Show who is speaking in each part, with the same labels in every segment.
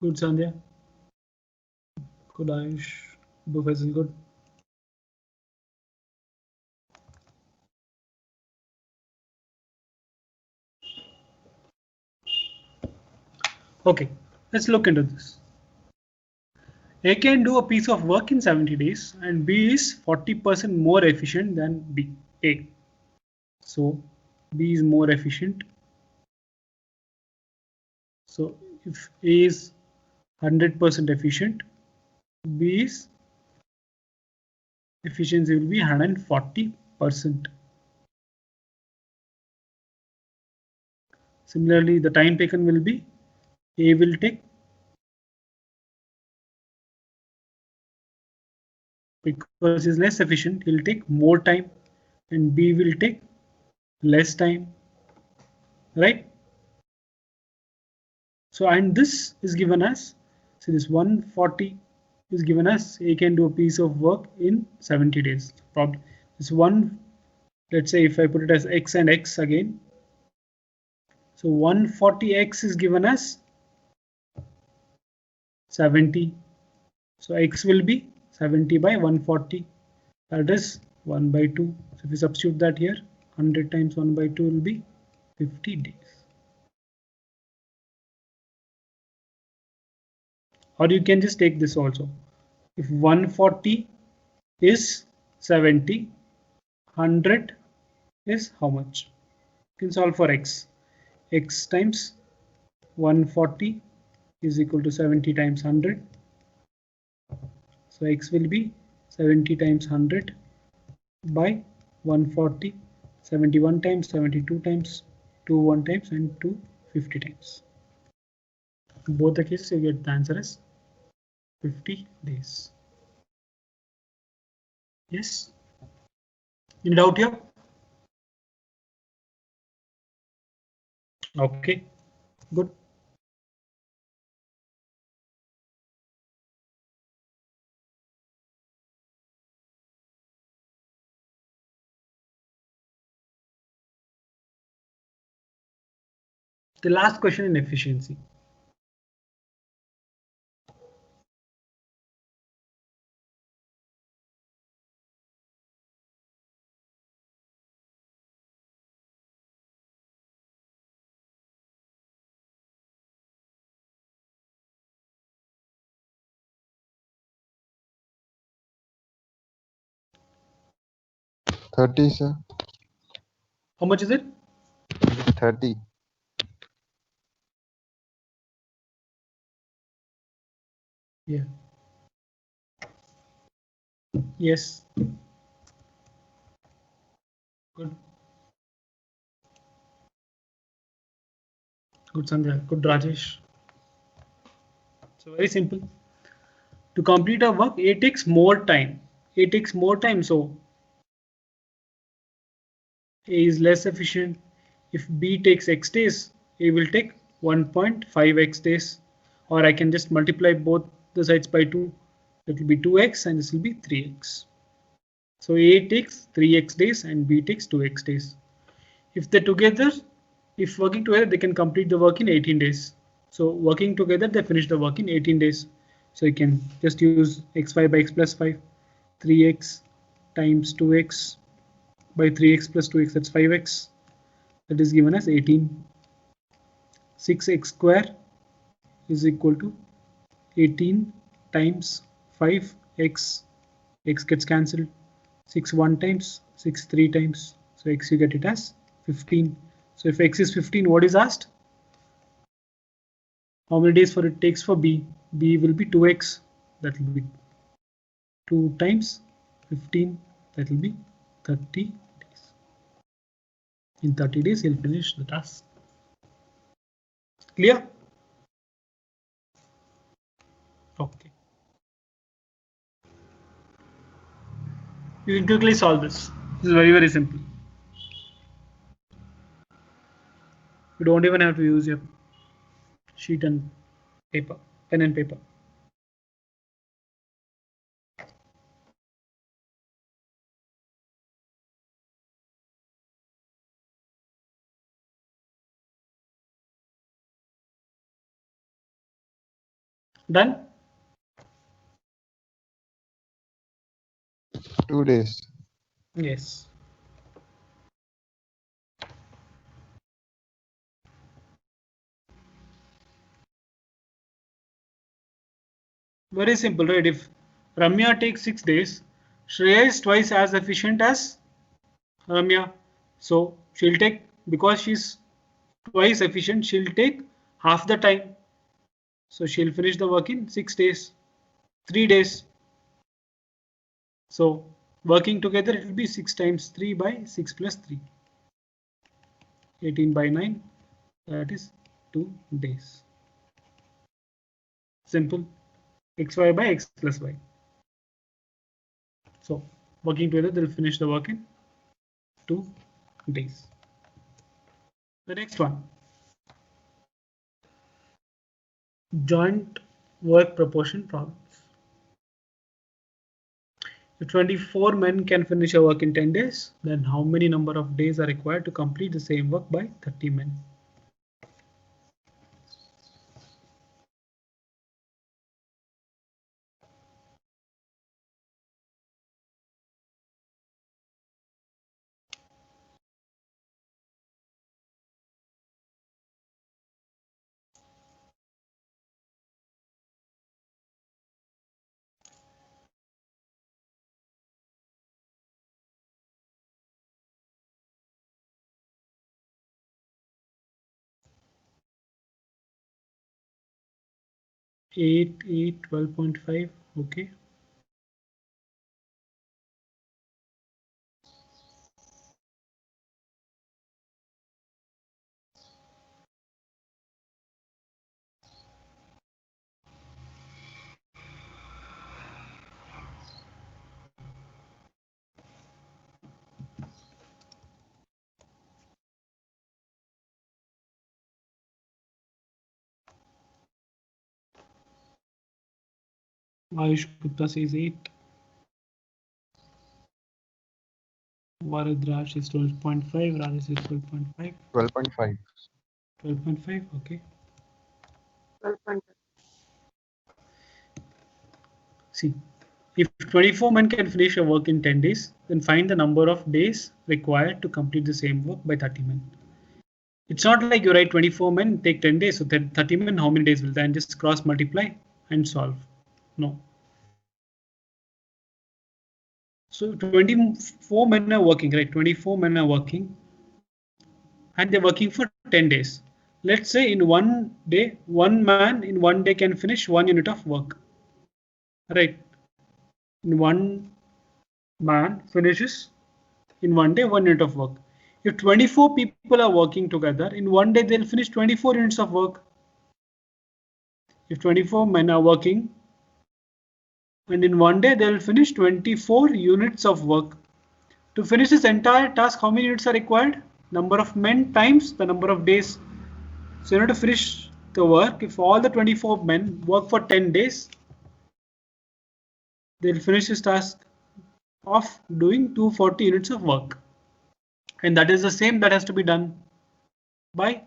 Speaker 1: Good, Sandhya. Good, Ayush. Good, Faisal. Good. Okay, let's look into this. A can do a piece of work in 70 days and B is 40% more efficient than A. So B is more efficient. So if A is 100% efficient, B's efficiency will be 140%. Similarly, the time taken will be A will take, because he's less efficient, he'll take more time, and B will take less time, right? So, and this is given as, so this 140 is given as A can do a piece of work in 70 days. Probably this one, let's say if I put it as X and X again. So 140X is given as 70. So X will be 70 by 140. That is 1 by 2. So if we substitute that here, 100 times 1 by 2 will be 50 days. Or you can just take this also. If 140 is 70, 100 is how much? You can solve for X. X times 140 is equal to 70 times 100. So X will be 70 times 100 by 140, 71 times, 72 times, 2 1 times, and 2 50 times. In both the cases, you get the answer as 50 days. Yes? Any doubt here? Okay, good. The last question in efficiency.
Speaker 2: Thirty, sir.
Speaker 1: How much is it?
Speaker 2: 30.
Speaker 1: Yeah. Yes. Good. Good, Sandhya. Good, Rajesh. So very simple. To complete a work, A takes more time. A takes more time, so A is less efficient. If B takes X days, A will take 1.5x days. Or I can just multiply both the sides by 2. That will be 2x and this will be 3x. So A takes 3x days and B takes 2x days. If they're together, if working together, they can complete the work in 18 days. So working together, they finish the work in 18 days. So you can just use x5 by x plus 5, 3x times 2x by 3x plus 2x, that's 5x. That is given as 18. 6x square is equal to 18 times 5x. X gets cancelled. 6 1 times, 6 3 times. So x you get it as 15. So if x is 15, what is asked? How many days for it takes for B? B will be 2x. That will be 2 times 15. That will be 30 days. In 30 days, he'll finish the task. Clear? Okay. You can quickly solve this. This is very, very simple. You don't even have to use your sheet and paper, pen and paper. Done?
Speaker 2: 2 days.
Speaker 1: Yes. Very simple, right? If Ramya takes 6 days, Shreya is twice as efficient as Ramya. So she'll take, because she's twice efficient, she'll take half the time. So she'll finish the work in 6 days, 3 days. So working together, it will be 6 times 3 by 6 plus 3. 18 by 9, that is 2 days. Simple. Xy by x plus y. So working together, they'll finish the work in 2 days. The next one. Joint work proportion problems. If 24 men can finish a work in 10 days, then how many number of days are required to complete the same work by 30 men? Eight, 12.5. Okay. Ayush Gupta says 8. Varadraj is 12.5. Rajesh is 12.5.
Speaker 2: 12.5.
Speaker 1: 12.5. Okay.
Speaker 3: 12.5.
Speaker 1: See, if 24 men can finish a work in 10 days, then find the number of days required to complete the same work by 30 men. It's not like you write 24 men, take 10 days. So 30 men, how many days will that? And just cross multiply and solve. No. So 24 men are working, right? 24 men are working and they're working for 10 days. Let's say in one day, one man in one day can finish 1 unit of work. Right? In one man finishes in one day 1 unit of work. If 24 people are working together, in one day they'll finish 24 units of work. If 24 men are working, and in one day they'll finish 24 units of work. To finish this entire task, how many units are required? Number of men times the number of days. So in order to finish the work, if all the 24 men work for 10 days, they'll finish this task of doing 240 units of work. And that is the same that has to be done by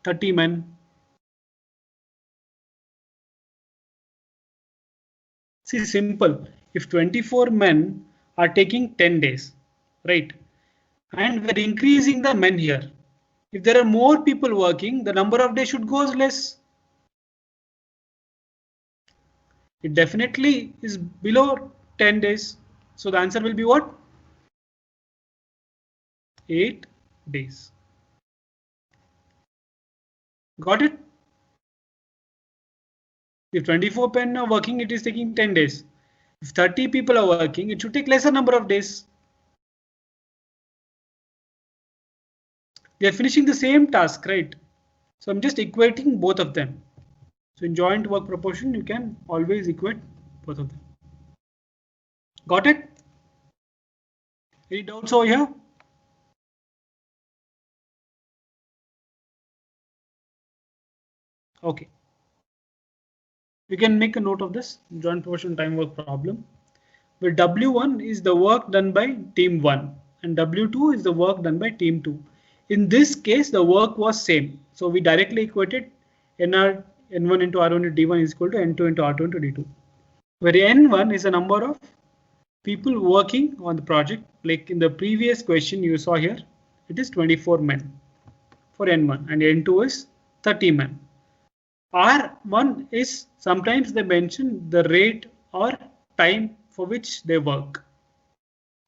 Speaker 1: 30 men. See, simple. If 24 men are taking 10 days, right? And we're increasing the men here. If there are more people working, the number of days should go less. It definitely is below 10 days. So the answer will be what? 8 days. Got it? If 24 men are working, it is taking 10 days. If 30 people are working, it should take lesser number of days. They are finishing the same task, right? So I'm just equating both of them. So in joint work proportion, you can always equate both of them. Got it? Any doubts over here? Okay. You can make a note of this joint proportion time work problem, where W1 is the work done by team 1 and W2 is the work done by team 2. In this case, the work was same. So we directly equated N1 into R1 into D1 is equal to N2 into R2 into D2. Where N1 is the number of people working on the project. Like in the previous question you saw here, it is 24 men for N1 and N2 is 30 men. R1 is sometimes they mention the rate or time for which they work.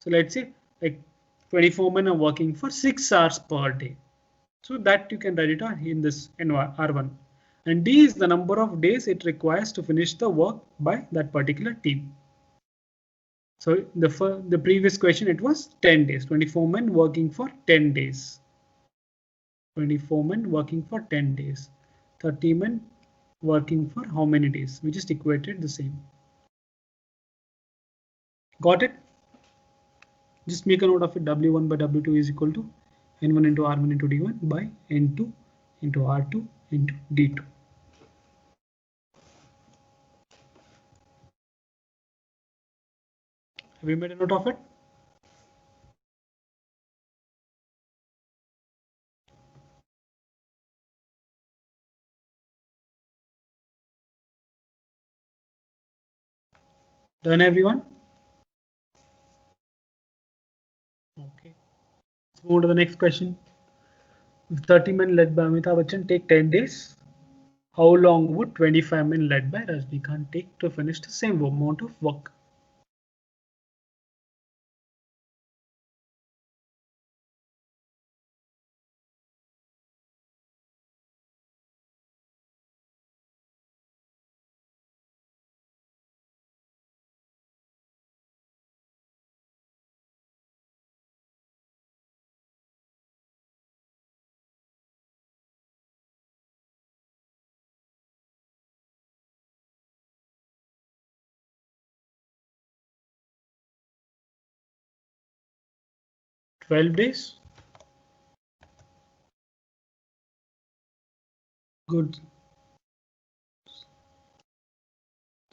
Speaker 1: So let's say like 24 men are working for 6 hours per day. So that you can write it on in this R1. And D is the number of days it requires to finish the work by that particular team. So the previous question it was 10 days, 24 men working for 10 days. 24 men working for 10 days. 30 men working for how many days? We just equated the same. Got it? Just make a note of it. W1 by W2 is equal to N1 into R1 into D1 by N2 into R2 into D2. Have you made a note of it? Done, everyone? Okay. Let's move to the next question. If 30 men led by Amitabh Bachchan take 10 days, how long would 25 men led by Rajnikant take to finish the same amount of work? $12 days. Good.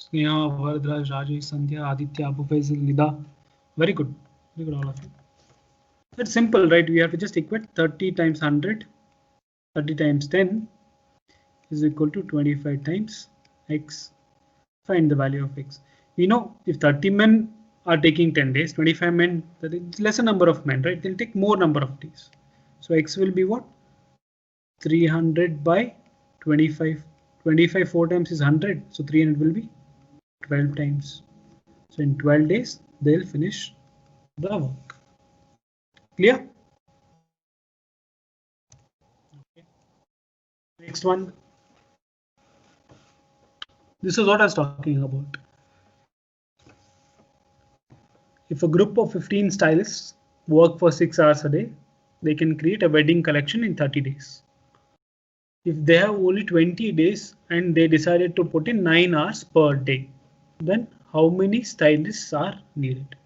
Speaker 1: Sneha, Varadraj, Rajesh, Sandhya, Aditya, Abu Faisal, Nida. Very good. Very good, all of you. It's simple, right? We have to just equate 30 times 100. 30 times 10 is equal to 25 times x. Find the value of x. We know if 30 men are taking 10 days, 25 men, that is lesser number of men, right? They'll take more number of days. So x will be what? 300 by 25. 25 4 times is 100. So 300 will be 12 times. So in 12 days, they'll finish the work. Clear? Okay. Next one. This is what I was talking about. If a group of 15 stylists work for 6 hours a day, they can create a wedding collection in 30 days. If they have only 20 days and they decided to put in 9 hours per day, then how many stylists are needed?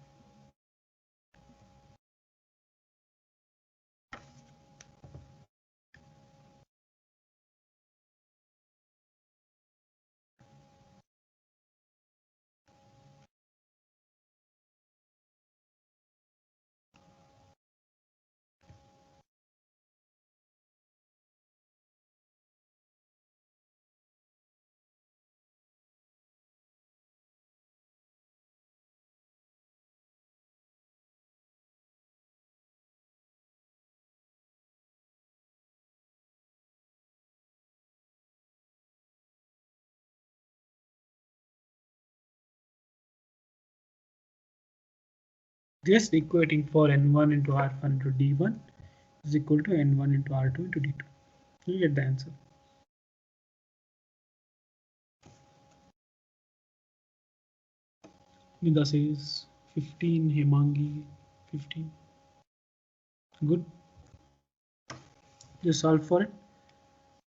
Speaker 1: Just equating for N1 into R1 into D1 is equal to N1 into R2 into D2. You get the answer. Nida says 15, Hemangi 15. Good. Just solve for it.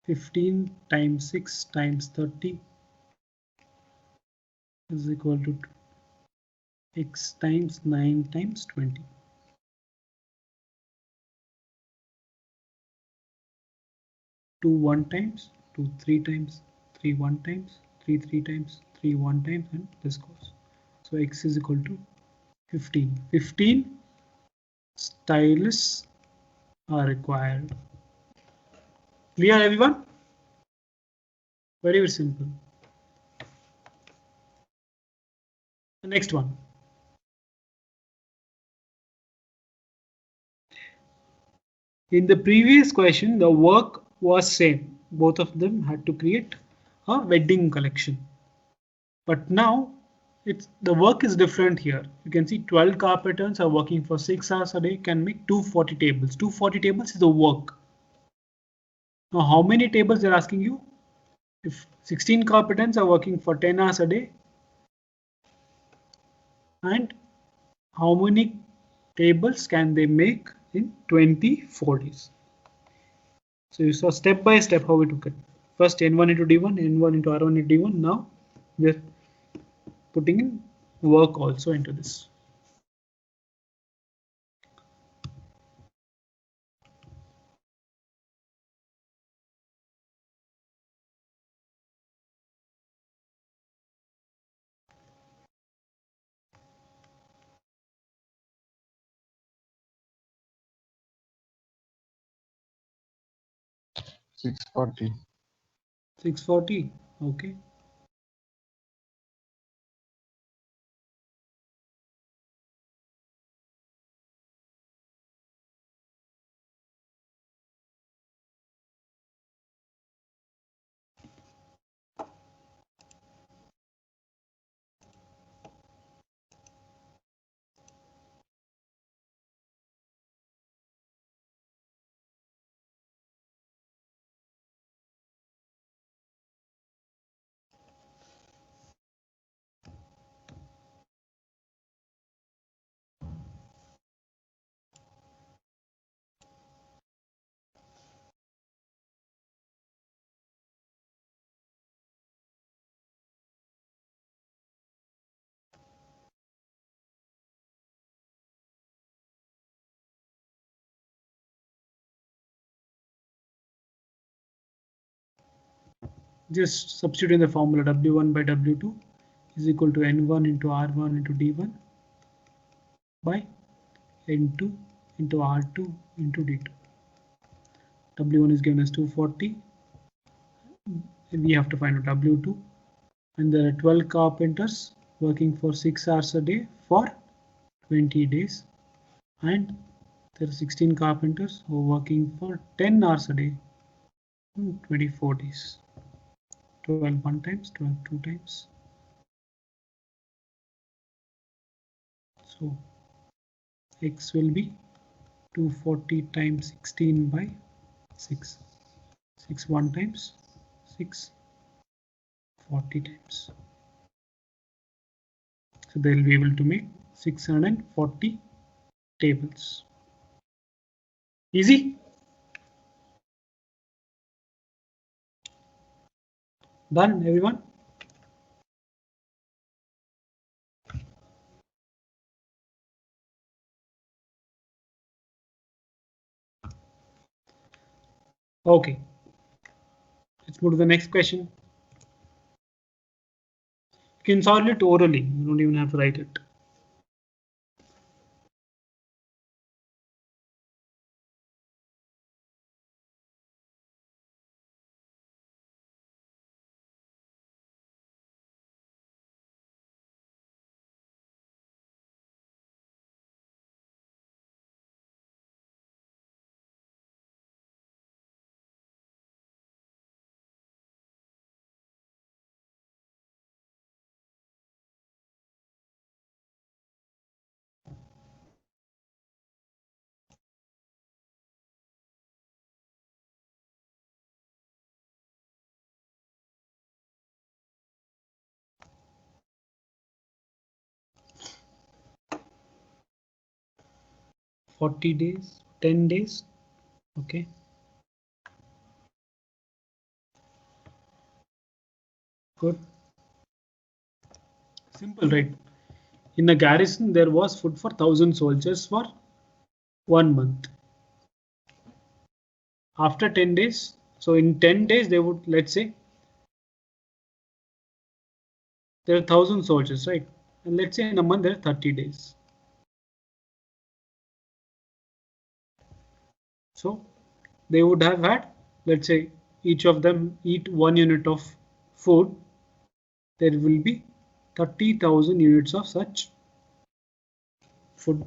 Speaker 1: 15 times 6 times 30 is equal to x times 9 times 20. 2 1 times, 2 3 times, 3 1 times, 3 3 times, 3 1 times, and this goes. So x is equal to 15. 15 stylists are required. Clear, everyone? Very, very simple. The next one. In the previous question, the work was same. Both of them had to create a wedding collection. But now the work is different here. You can see 12 carpenters are working for 6 hours a day, can make 240 tables. 240 tables is the work. Now how many tables they're asking you? If 16 carpenters are working for 10 hours a day, and how many tables can they make in 24 days? So you saw step by step how we took it. First N1 into D1, N1 into R1 into D1. Now we're putting in work also into this.
Speaker 2: $640.
Speaker 1: 640. Okay. Just substitute in the formula W1 by W2 is equal to N1 into R1 into D1 by N2 into R2 into D2. W1 is given as 240. We have to find out W2, and there are 12 carpenters working for 6 hours a day for 20 days, and there are 16 carpenters who are working for 10 hours a day in 24 days. 12 one times, 12 two times. So X will be 240 times 16 by 6. 6 one times, 6 40 times. So they'll be able to make 640 tables. Easy? Done, everyone? Okay. Let's move to the next question. You can solve it orally. You don't even have to write it. $40 days, 10 days. Okay. Good. Simple, right? In a garrison, there was food for 1,000 soldiers for 1 month. After 10 days, so in 10 days, they would, let's say, there are 1,000 soldiers, right? And let's say in a month, there are 30 days. So they would have had, let's say, each of them eat 1 unit of food, there will be 30,000 units of such food.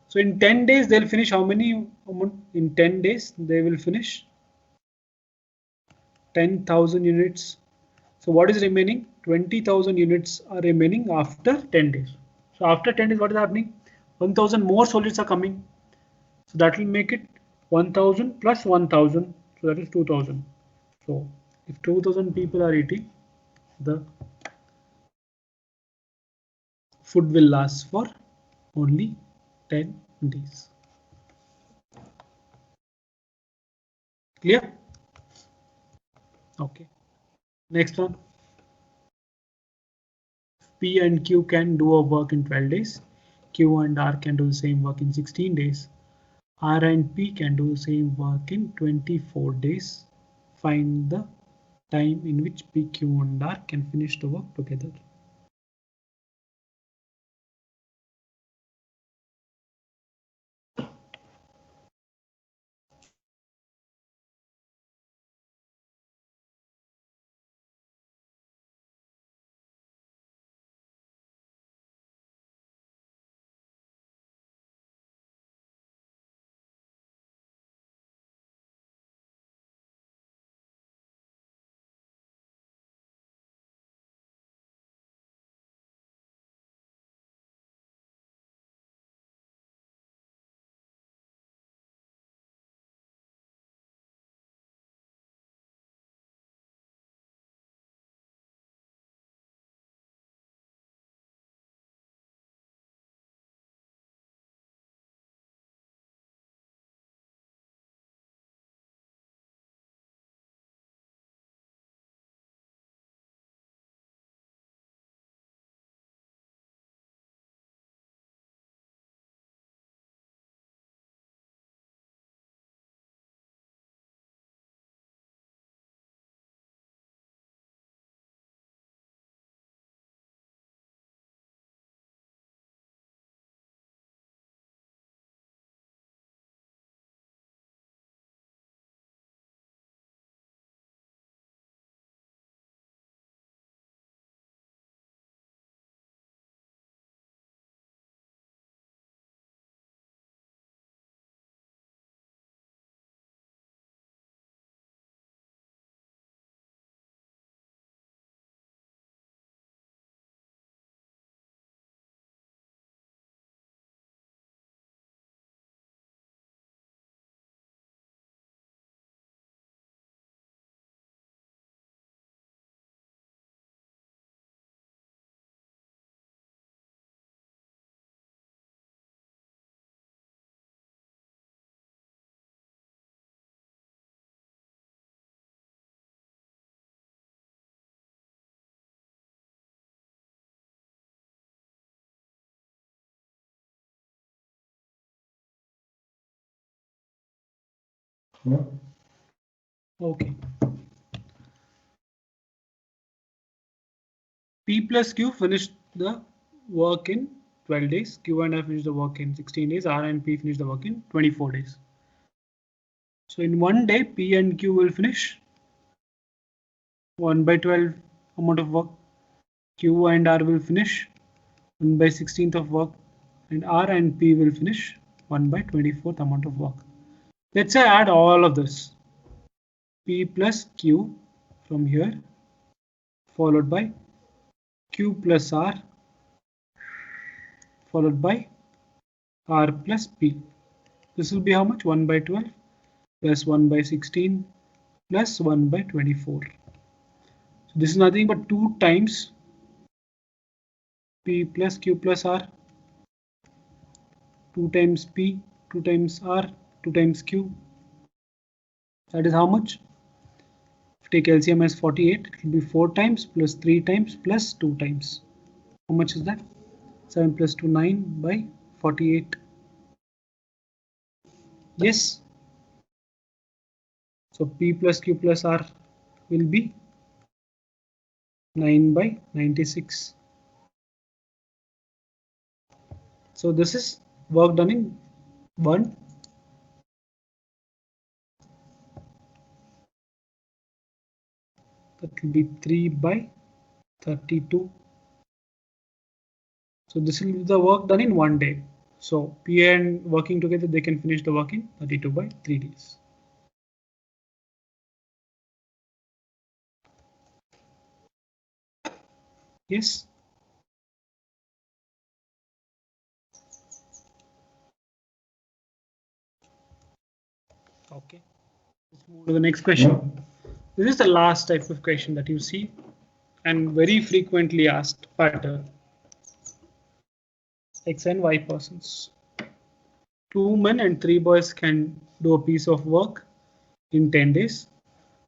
Speaker 1: So in 10 days they'll finish how many? In 10 days they will finish 10,000 units. So what is remaining? 20,000 units are remaining after 10 days. So after 10 days what is happening? 1,000 more solids are coming. So that will make it 1,000 plus 1,000. So that is 2,000. So if 2,000 people are eating, the food will last for only 10 days. Clear? Okay. Next one. P and Q can do a work in 12 days. Q and R can do the same work in 16 days. R and P can do the same work in 24 days. Find the time in which P, Q and R can finish the work together. Okay. P plus Q finished the work in 12 days. Q and R finished the work in 16 days. R and P finished the work in 24 days. So in one day, P and Q will finish 1 by 12 amount of work. Q and R will finish 1 by 16th of work, and R and P will finish 1 by 24th amount of work. Let's say I add all of this. P plus Q from here, followed by Q plus R, followed by R plus P. This will be how much? 1 by 12 plus 1 by 16 plus 1 by 24. So this is nothing but 2 times P plus Q plus R, 2 times P, 2 times R, 2 times Q. That is how much? If you take LCM as 48, it will be 4 times plus 3 times plus 2 times. How much is that? 7 plus 2, 9 by 48. Yes. So P plus Q plus R will be 9 by 96. So this is work done in 1 That will be 3 by 32. So this will be the work done in 1 day. So PA and working together, they can finish the work in 32 by 3 days. Yes. Okay. Let's move to the next question. This is the last type of question that you see and very frequently asked pattern. X and Y persons. 2 men and 3 boys can do a piece of work in 10 days,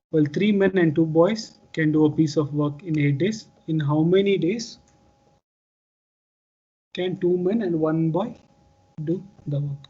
Speaker 1: while 3 men and 2 boys can do a piece of work in 8 days. In how many days can 2 men and 1 boy do the work?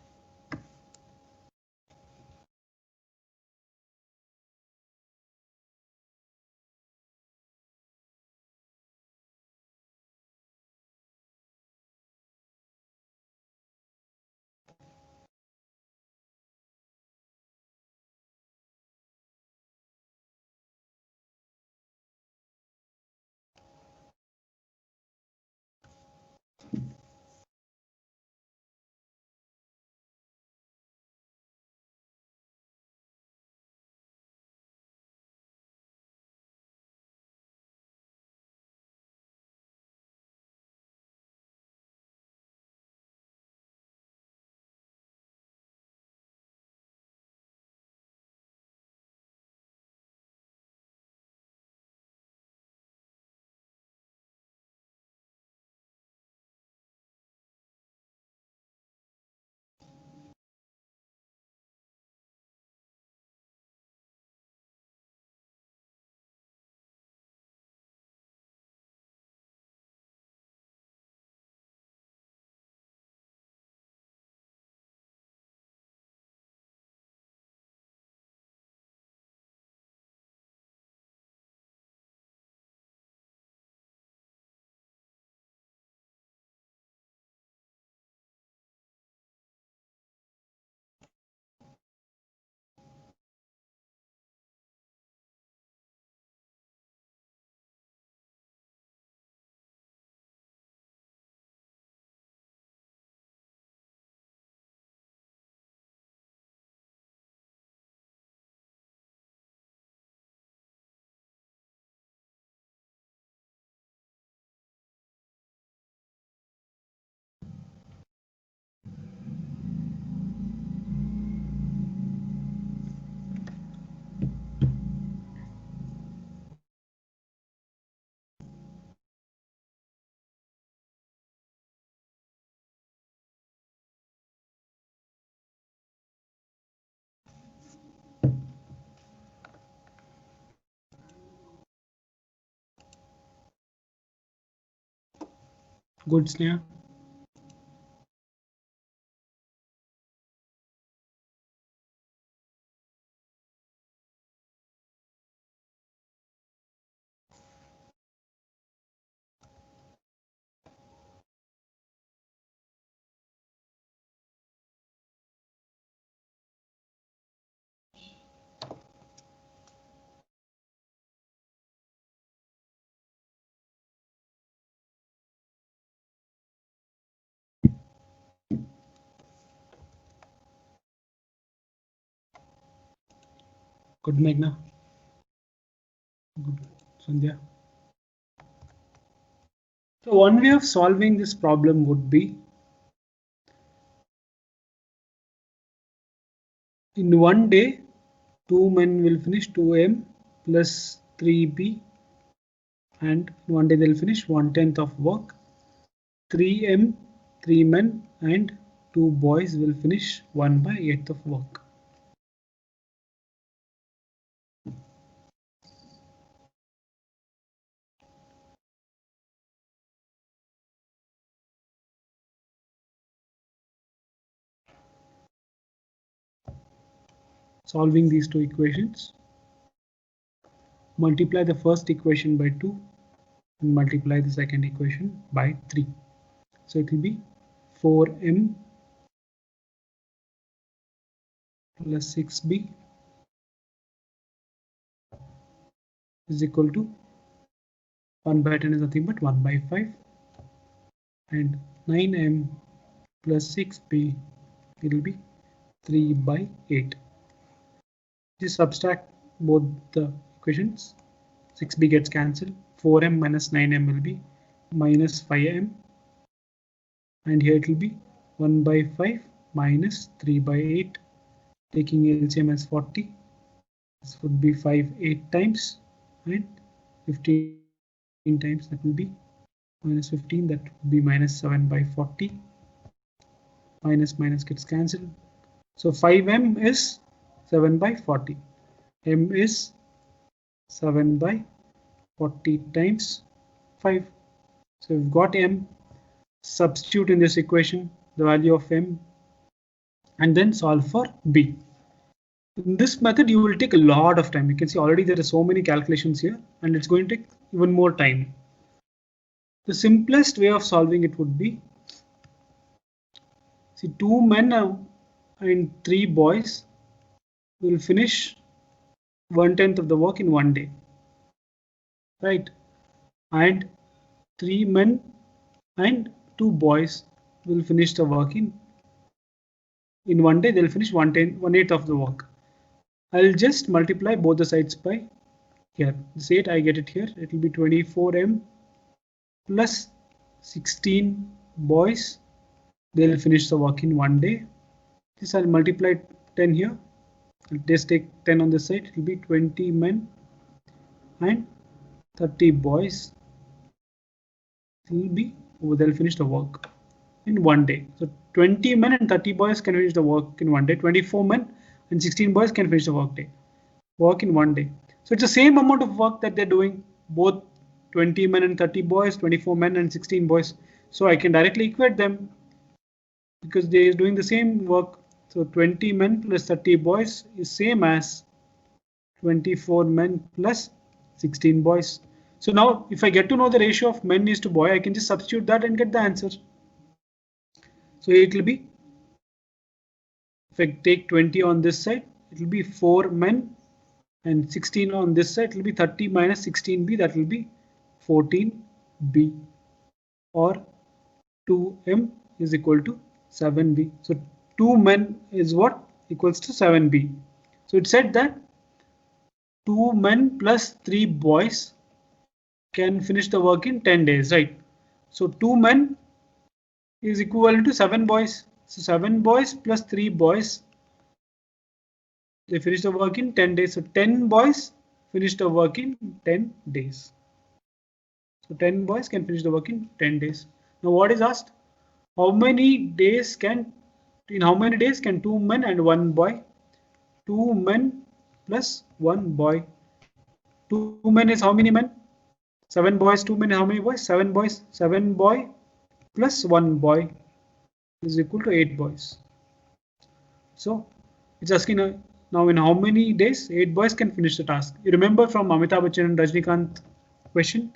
Speaker 1: Good, Sneha. Good, Meghna. Good, Sandhya. So one way of solving this problem would be in 1 day, 2 men will finish 2m plus 3b, and in 1 day they'll finish 1/10 of work. 3m, 3 men and 2 boys will finish 1/8 of work. Solving these two equations, multiply the first equation by 2 and multiply the second equation by 3. So it will be 4m plus 6b is equal to 1 by 10 is nothing but 1 by 5, and 9m plus 6b will be 3 by 8. Just subtract both the equations. 6b gets cancelled. 4m minus 9m will be minus 5m, and here it will be 1 by 5 minus 3 by 8. Taking LCM as 40, this would be 5 8 times, and 15 times, that will be minus 15, that would be minus 7 by 40. Minus minus gets cancelled. So 5m is 7 by 40. M is 7 by 40 times 5. So we've got m. Substitute in this equation the value of m and then solve for b. In this method, you will take a lot of time. You can see already there are so many calculations here, and it's going to take even more time. The simplest way of solving it would be, see, 2 men and 3 boys will finish 1/10 of the work in 1 day, right? And 3 men and 2 boys will finish the work in 1 day. They'll finish 1/8 of the work. I'll just multiply both the sides by here. This 8, I get it here. It will be 24m plus 16 boys. They'll finish the work in 1 day. This I'll multiply 10 here. I'll just take 10 on this side. It will be 20 men and 30 boys. They'll finish the work in 1 day. So 20 men and 30 boys can finish the work in 1 day. 24 men and 16 boys can finish the work in 1 day. So it's the same amount of work that they're doing, both 20 men and 30 boys, 24 men and 16 boys. So I can directly equate them because they are doing the same work. So 20 men plus 30 boys is same as 24 men plus 16 boys. So now if I get to know the ratio of men is to boy, I can just substitute that and get the answer. So it will be, if I take 20 on this side, it will be 4 men, and 16 on this side, it will be 30 minus 16b, that will be 14b, or 2m is equal to 7b. So 2 men is what? Equals to 7b. So it said that 2 men plus 3 boys can finish the work in 10 days, right? So 2 men is equivalent to 7 boys. So 7 boys plus 3 boys, they finish the work in 10 days. So 10 boys finish the work in 10 days. So 10 boys can finish the work in 10 days. Now what is asked? In how many days can 2 men and 1 boy? 2 men plus 1 boy. 2 men is how many men? 7 boys. 2 men, how many boys? 7 boys. 7 boy plus 1 boy is equal to 8 boys. So it's asking now in how many days 8 boys can finish the task. You remember from Amitabh Bachchan and Rajnikant question,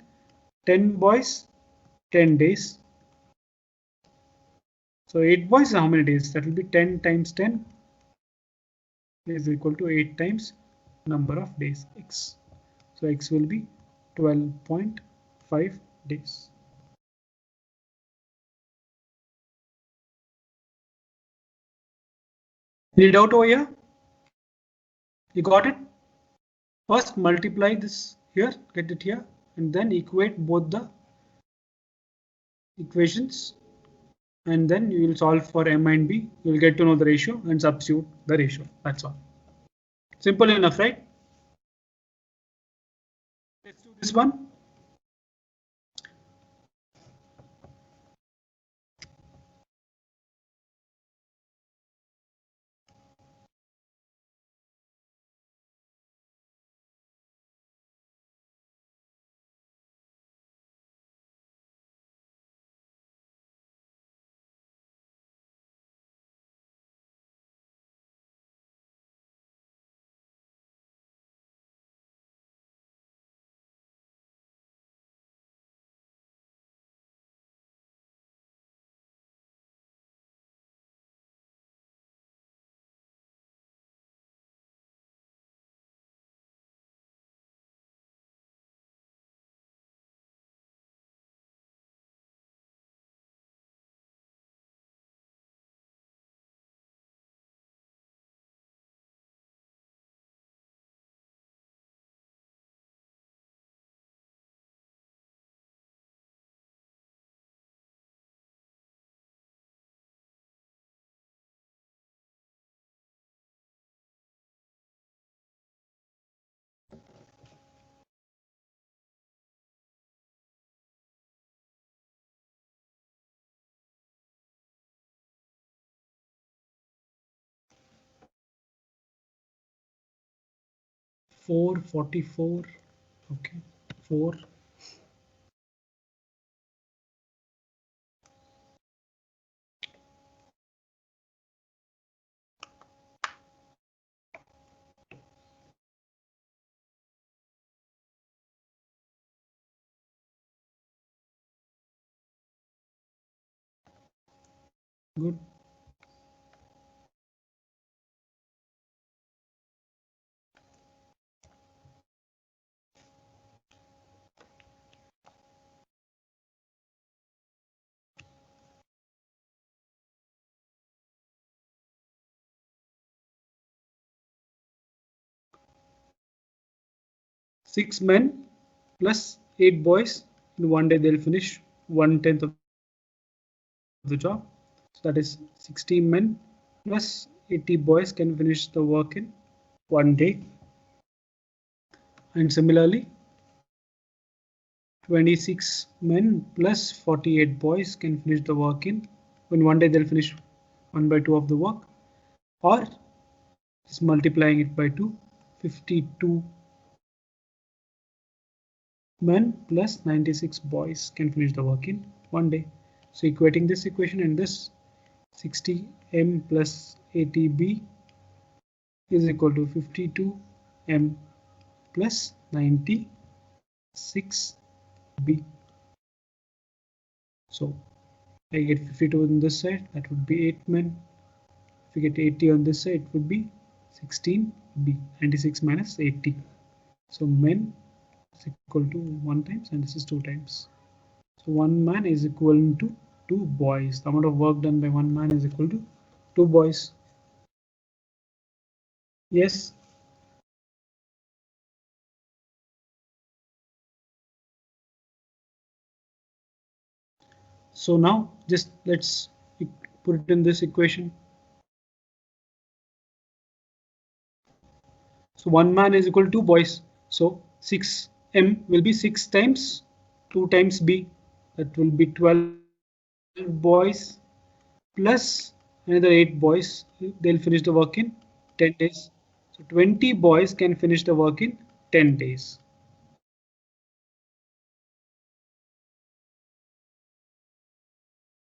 Speaker 1: 10 boys, 10 days. So 8 boys is how many days? That will be 10 times 10 is equal to 8 times number of days, x. So x will be 12.5 days. Any doubt over here? You got it? First multiply this here, get it here, and then equate both the equations, and then you will solve for m and b. You will get to know the ratio and substitute the ratio. That's all. Simple enough, right? Let's do this one. 444. Okay, 4. Good. Six men plus 8 boys. In one day they'll finish 1/10 of the job. So that is 60 men plus 80 boys can finish the work in one day. And similarly, 26 men plus 48 boys can finish the work in one day they'll finish 1/2 of the work, or just multiplying it by 2, 52 men plus 96 boys can finish the work in one day. So equating this equation and this, 60m plus 80b is equal to 52m plus 96b. So I get 52 on this side, that would be 8 men. If we get 80 on this side, it would be 16b. 96 minus 80. So men is equal to 1 times and this is 2 times. So 1 man is equivalent to 2 boys. The amount of work done by 1 man is equal to 2 boys. Yes. So now just let's put it in this equation. So 1 man is equal to 2 boys. So 6m will be 6 times 2 times b. That will be 12 boys plus another 8 boys. They'll finish the work in 10 days. So 20 boys can finish the work in 10 days.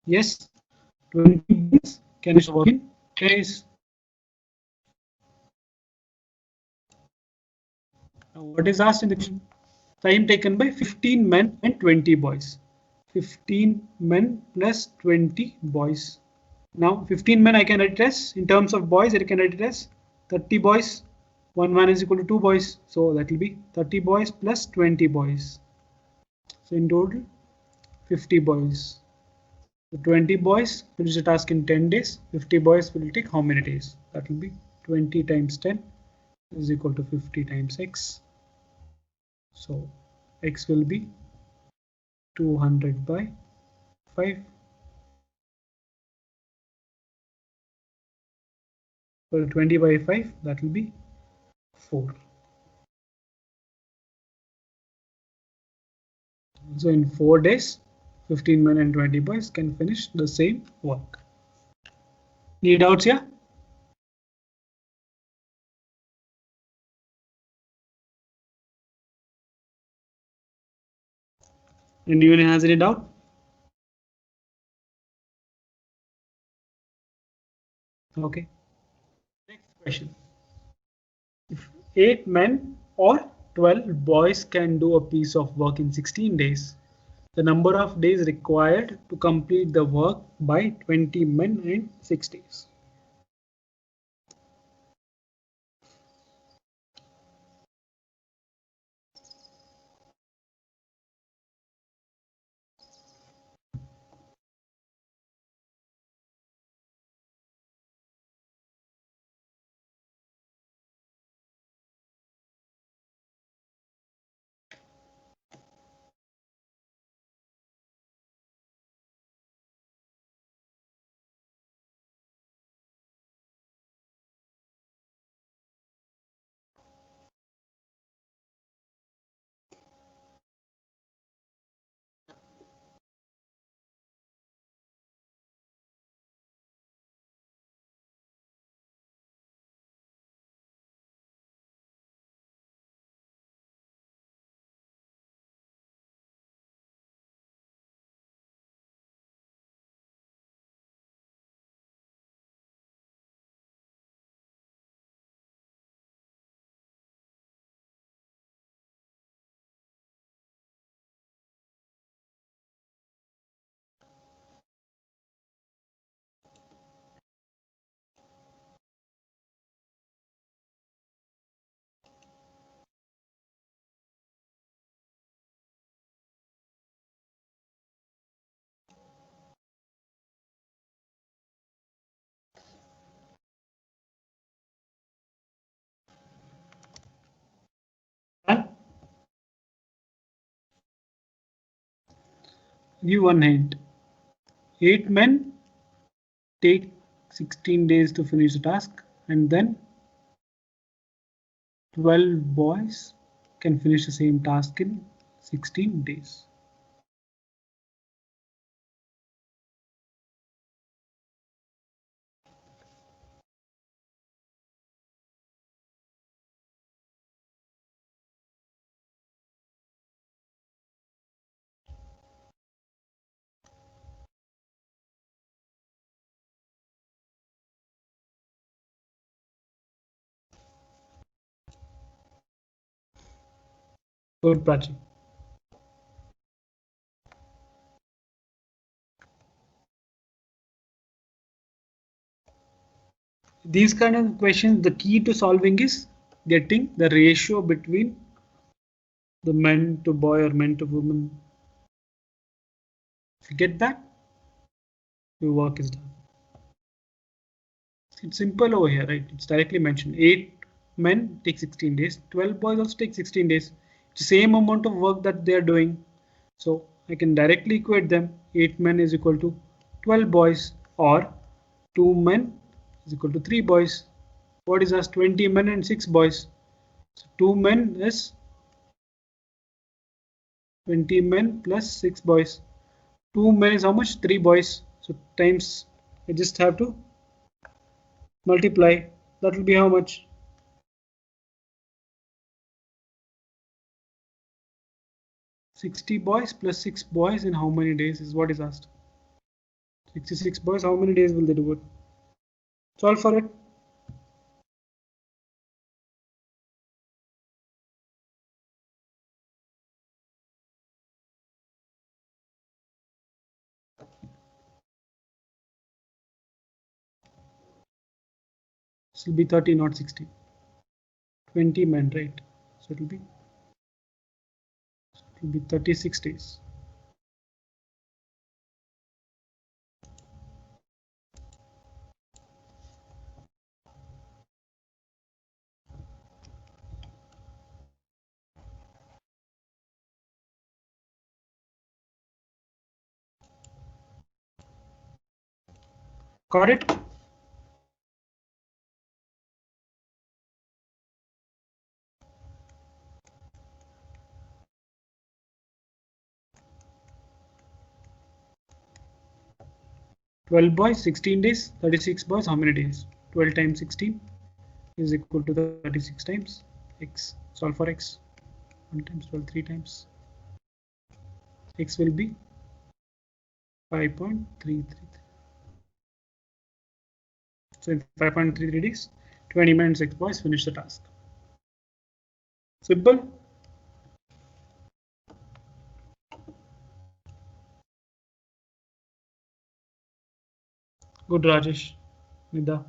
Speaker 1: Yes, 20 boys can finish the work in 10 days. Now what is asked in the question? Time taken by 15 men and 20 boys. 15 men plus 20 boys. Now 15 men I can write it as, in terms of boys, I can write it as 30 boys. 1 man is equal to 2 boys. So that will be 30 boys plus 20 boys. So in total 50 boys. So 20 boys finish the task in 10 days. 50 boys will take how many days? That will be 20 times 10 is equal to 50 times x. So x will be 200 by 5. Well, 20 by 5, that will be 4. So in 4 days, 15 men and 20 boys can finish the same work. Any doubts here? Anyone has any doubt? Okay. Next question. If 8 men or 12 boys can do a piece of work in 16 days, the number of days required to complete the work by 20 men in 6 days. Give one hint. 8 men take 16 days to finish the task, and then 12 boys can finish the same task in 16 days. Good, Prachi. These kind of questions, the key to solving is getting the ratio between the men to boy or men to woman. If you get that, your work is done. It's simple over here, right? It's directly mentioned. 8 men take 16 days. 12 boys also take 16 days. It's the same amount of work that they are doing. So I can directly equate them. 8 men is equal to 12 boys, or 2 men is equal to 3 boys. What is us? 20 men and 6 boys. So 2 men is 20 men plus 6 boys. 2 men is how much? 3 boys. So times, I just have to multiply. That will be how much? 60 boys plus 6 boys in how many days is what is asked. 66 boys, how many days will they do it? Solve for it. This will be 30, not 60. 20 men, right? So it will be 36 days. Got it? Twelve boys, 16 days. 36 boys, how many days? 12 times 16 is equal to 36 times x. Solve for x. 1 times 12, 3 times. X will be 5.333. So in 5.33 days, 20 men and 6 boys finish the task. Simple. Good, Rajesh. Nida.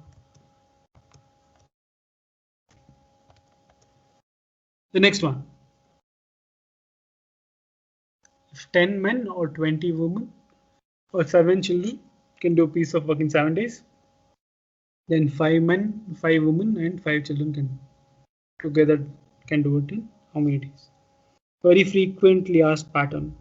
Speaker 1: The next one. If 10 men or 20 women or 7 children can do a piece of work in 7 days, then 5 men, 5 women, and 5 children can together can do it in how many days? Very frequently asked pattern.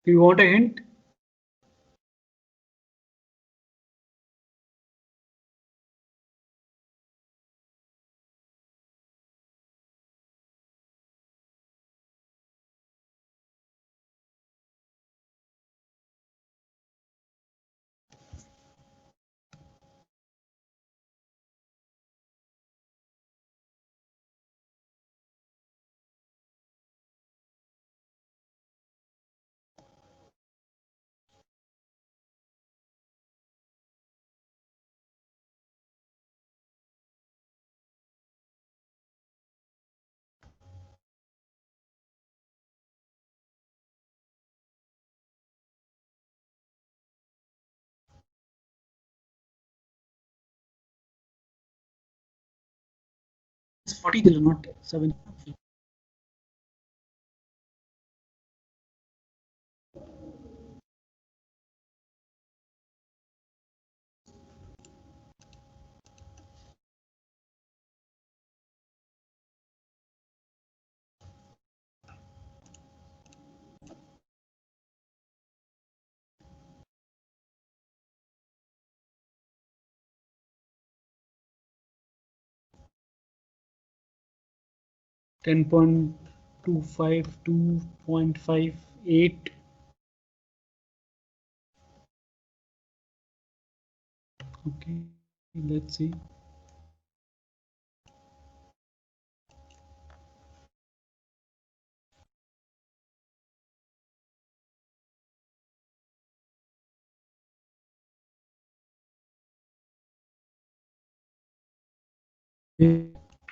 Speaker 1: Do you want a hint? It's 40 children, not 7. Ten point 2.5, 2.58. Okay, let's see.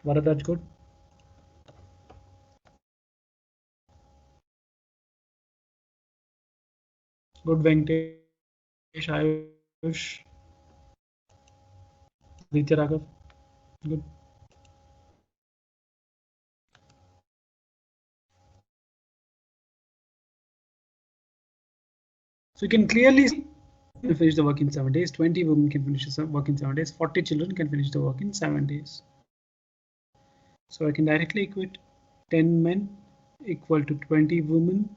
Speaker 1: Varadaj, good. Good, Venkatesh, Ayush, Aditya Raghav, good. So you can clearly see finish the work in 7 days. 20 women can finish the work in 7 days. 40 children can finish the work in 7 days. So I can directly equate 10 men equal to 20 women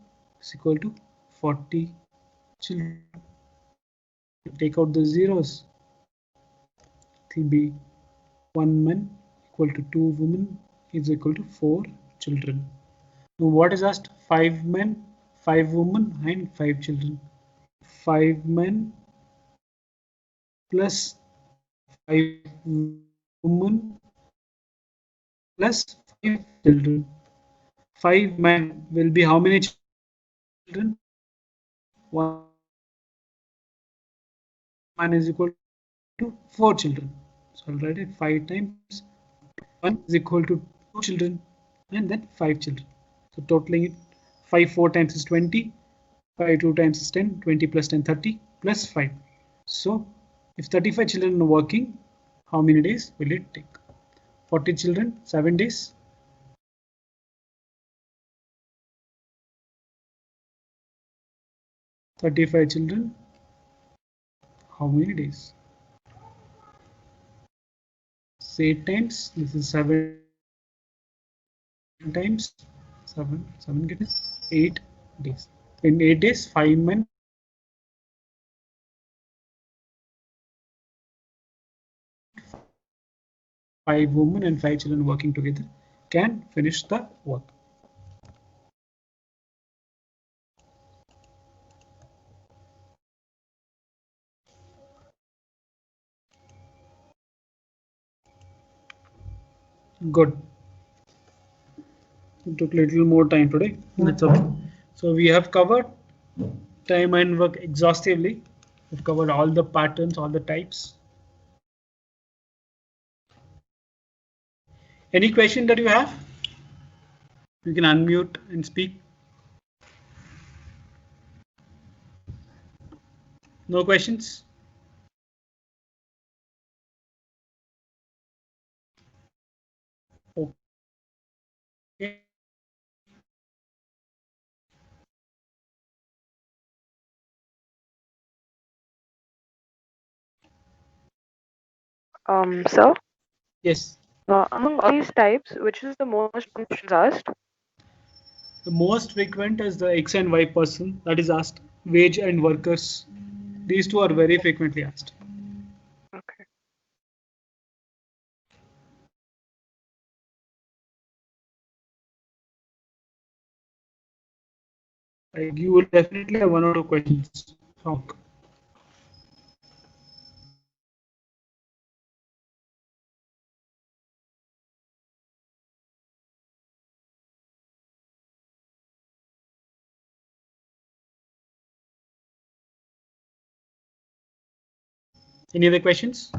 Speaker 1: is equal to 40 children. Take out the zeros. It will be 1 man equal to 2 women is equal to 4 children. Now what is asked? 5 men, 5 women and 5 children. 5 men plus 5 women plus 5 children. 5 men will be how many children? 1 man is equal to 4 children. So I'll write it 5 times 1 is equal to 2 children and then 5 children. So totaling it 5 4 times is 20, 5 2 times is 10, 20 plus 10 30 plus 5. So if 35 children are working, how many days will it take? 40 children, 7 days. 35 children, how many days? Say 8 times, this is 7 times 7 gets 8 days. In 8 days, 5 men, 5 women and 5 children working together can finish the work. Good. It took a little more time today. That's okay. So we have covered time and work exhaustively. We've covered all the patterns, all the types. Any question that you have? You can unmute and speak. No questions? Okay.
Speaker 3: Sir,
Speaker 1: Yes.
Speaker 3: among all these types, which is the most questions asked?
Speaker 1: The most frequent is the X and Y person that is asked. Wage and workers. These two are very frequently asked.
Speaker 3: Okay.
Speaker 1: Like you will definitely have one or two questions wrong. Any other questions?